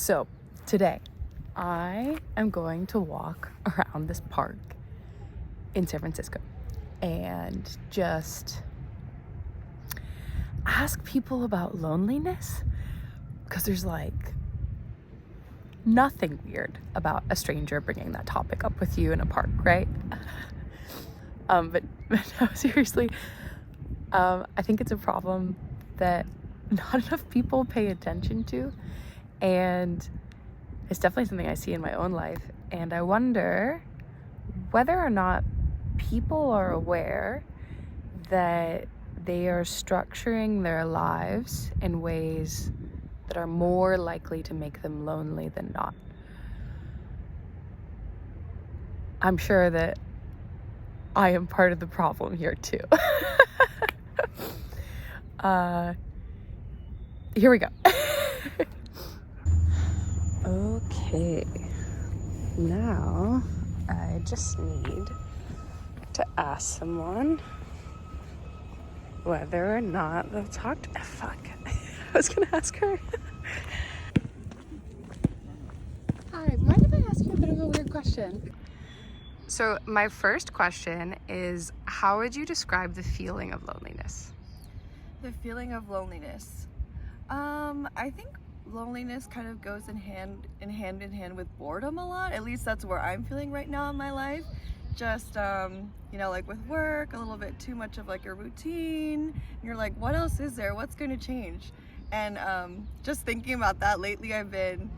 So today I am going to walk around this park in San Francisco and just ask people about loneliness, because there's like nothing weird about a stranger bringing that topic up with you in a park, right? But no, seriously, I think it's a problem that not enough people pay attention to, and it's definitely something I see in my own life. And I wonder whether or not people are aware that they are structuring their lives in ways that are more likely to make them lonely than not. I'm sure that I am part of the problem here too. Here we go. Okay, now I just need to ask someone whether or not they'll talk to... fuck. I was gonna ask her. Hi, mind if I ask you a bit of a weird question? So my first question is, how would you describe the feeling of loneliness? The feeling of loneliness. I think loneliness kind of goes hand in hand with boredom a lot. At least that's where I'm feeling right now in my life. Just, like with work, a little bit too much of like a routine. And you're like, what else is there? What's going to change? And just thinking about that lately, I've been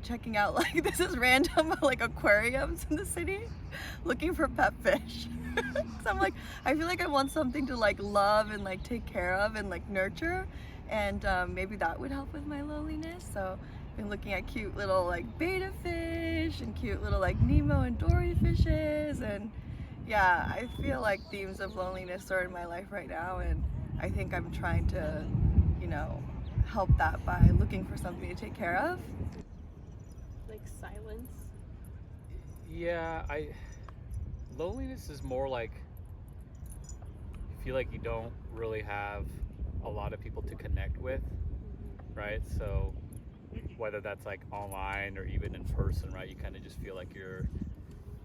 checking out like this is random like aquariums in the city, looking for pet fish. So I'm like, I feel like I want something to like love and like take care of and like nurture, and maybe that would help with my loneliness. So I've been looking at cute little like betta fish and cute little like Nemo and Dory fishes, and yeah, I feel like themes of loneliness are in my life right now, and I think I'm trying to, help that by looking for something to take care of. Like silence? Yeah, loneliness is more like you feel like you don't really have a lot of people to connect with, right? So whether that's like online or even in person, right, you kind of just feel like you're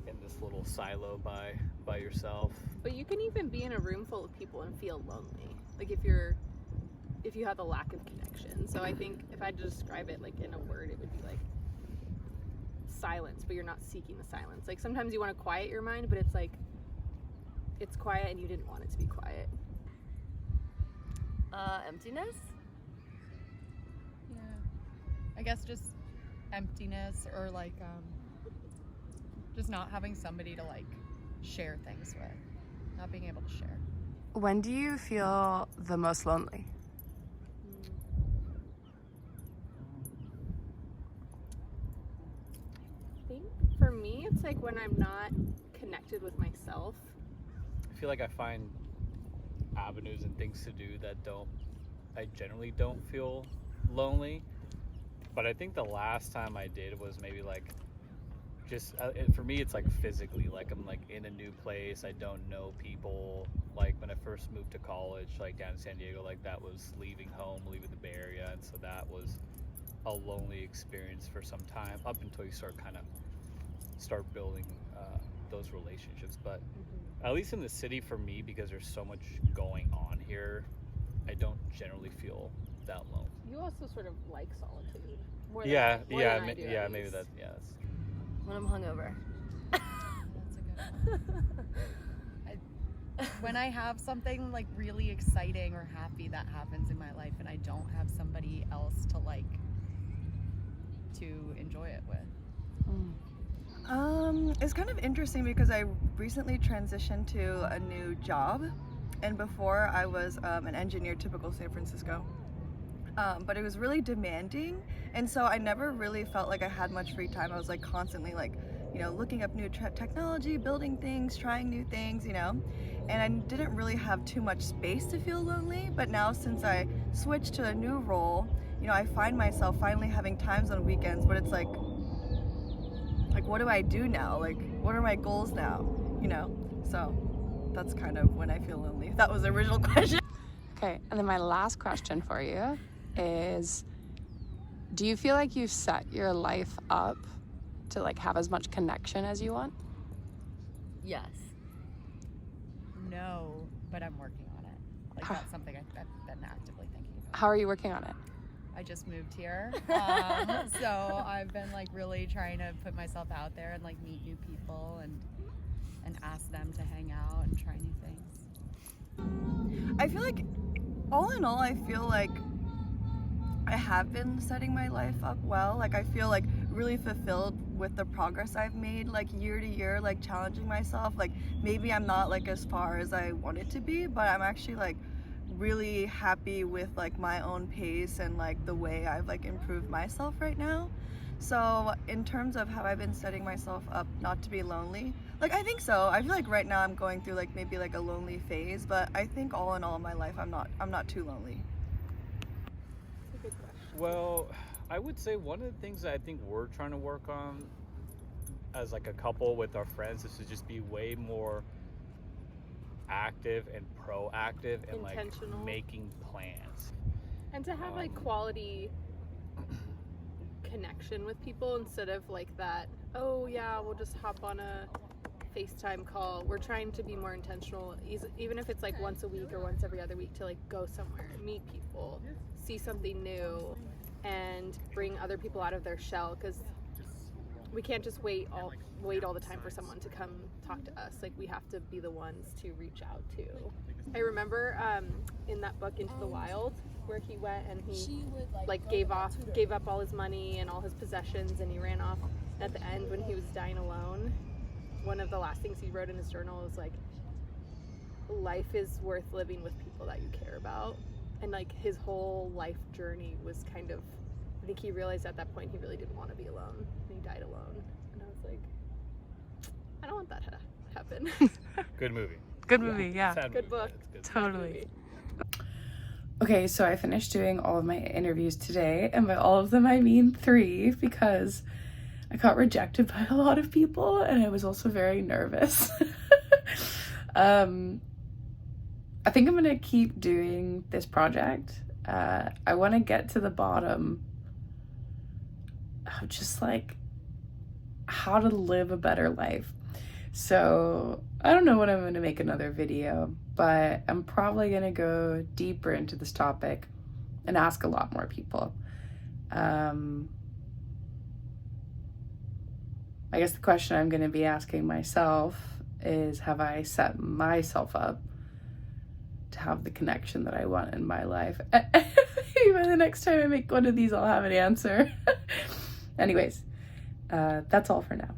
in this little silo by yourself. But you can even be in a room full of people and feel lonely, like if you have a lack of connection. So I think if I had to describe it like in a word, it would be like silence, but you're not seeking the silence. Like sometimes you want to quiet your mind, but it's like it's quiet and you didn't want it to be quiet. Emptiness? Yeah, I guess just emptiness, or like just not having somebody to like share things with, not being able to share. When do you feel the most lonely? I think for me, it's like when I'm not connected with myself. I feel like I find avenues and things to do that I generally don't feel lonely. But I think the last time I did was maybe like just for me it's like physically, like I'm like in a new place, I don't know people. Like when I first moved to college, like down in San Diego, like that was leaving home, leaving the Bay Area, and so that was a lonely experience for some time, up until you start building those relationships. But at least in the city, for me, because there's so much going on here, I don't generally feel that lonely. You also sort of like solitude more than Yeah, more yeah, than I do, yeah, at maybe least. that, yeah. That's... When I'm hungover. That's a good one. When I have something like really exciting or happy that happens in my life and I don't have somebody else to enjoy it with. It's kind of interesting because I recently transitioned to a new job, and before I was an engineer, typical San Francisco. But it was really demanding, and so I never really felt like I had much free time. I was like constantly like, looking up new technology, building things, trying new things, and I didn't really have too much space to feel lonely. But now since I switched to a new role, I find myself finally having times on weekends, but it's like what do I do now? Like, what are my goals now? So that's kind of when I feel lonely. If that was the original question. Okay, and then my last question for you is, Do you feel like you've set your life up to like have as much connection as you want? Yes. No, but I'm working on it. Like Huh. that's something I've been actively thinking about. How are you working on it? I just moved here, so I've been like really trying to put myself out there and like meet new people and ask them to hang out and try new things. I feel like, all in all, I feel like I have been setting my life up well. Like, I feel like really fulfilled with the progress I've made, like year to year, like challenging myself. Like, maybe I'm not like as far as I wanted to be, but I'm actually like really happy with like my own pace and like the way I've like improved myself right now. So in terms of how I've been setting myself up not to be lonely, like I think so. I feel like right now I'm going through like maybe like a lonely phase, but I think all in all in my life I'm not too lonely. That's a good question. Well, I would say one of the things that I think we're trying to work on as like a couple with our friends is to just be way more active and proactive and like Intentional. making plans. And to have like quality connection with people instead of like that, oh yeah, we'll just hop on a FaceTime call. We're trying to be more intentional, even if it's like once a week or once every other week, to like go somewhere, meet people, see something new, and bring other people out of their shell, because we can't just wait all the time for someone to come talk to us. Like, we have to be the ones to reach out to. I remember in that book Into the Wild, where he went and he like gave up all his money and all his possessions, and he ran off. At the end, when he was dying alone, one of the last things he wrote in his journal was like, life is worth living with people that you care about. And like his whole life journey was kind of, I think he realized at that point he really didn't want to be alone, and he died alone. And I was like, I don't want that to happen. Good movie. Good movie, yeah. Sad Good movie, book. but it's good. Totally. Okay, so I finished doing all of my interviews today, and by all of them I mean 3, because I got rejected by a lot of people and I was also very nervous. I think I'm gonna keep doing this project. I want to get to the bottom of just like how to live a better life. So I don't know when I'm gonna make another video, but I'm probably gonna go deeper into this topic and ask a lot more people. I guess the question I'm gonna be asking myself is, have I set myself up to have the connection that I want in my life? Maybe by the next time I make one of these, I'll have an answer. Anyways, that's all for now.